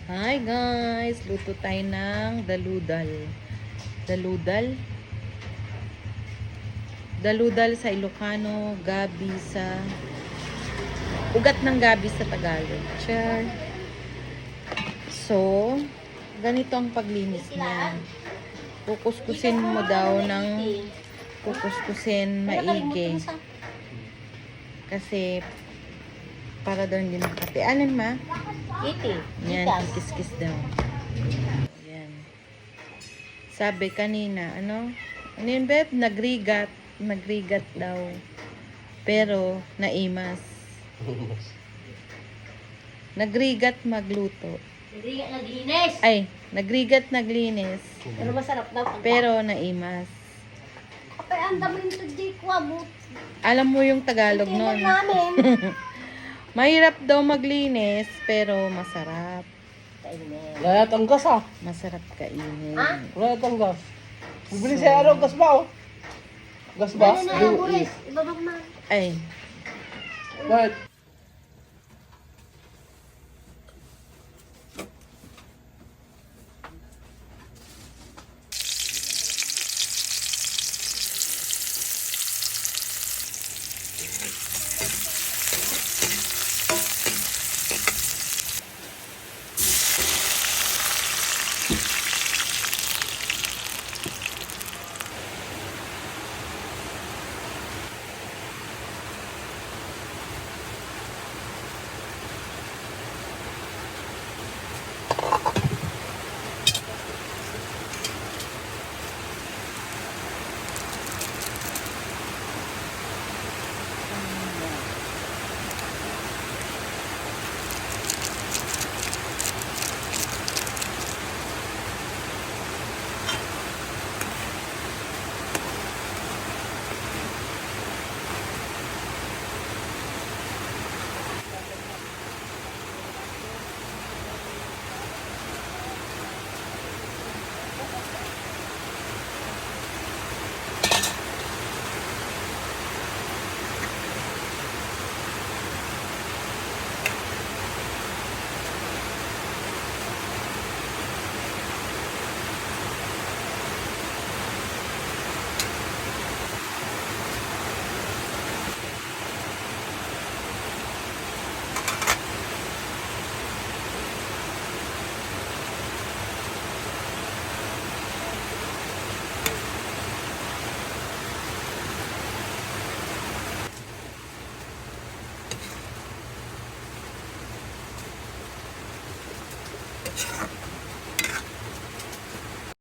Hi guys! Luto tayo ng daludal. Daludal? Daludal sa Ilocano, gabi sa... Ugat ng gabi sa Tagalog. Char. So, ganito ang paglinis niya. Kukuskusin mo daw ng... Kukuskusin maigi. Kasi, para daw hindi makati. Anin ma? Iti. Yan, kikis-kis daw. Yan. Sabi kanina, ano? Ano yun, Beb? Nagrigat daw. Pero, naimas. Nagrigat magluto. Nagrigat naglinis. Ay, nagrigat naglinis. Pero masarap daw. Pero, naimas. Kapay ang dami nito di ko abot. Alam mo yung Tagalog nun. namin. Mahirap daw maglinis, pero masarap. Kainin. Layat ang gas ah. Masarap kainin. Ha? Layat ang gas. Bibili sa araw, gas ba oh? Gas ba? Ano na lang, Boris? Ibabag na. Ay, Layat.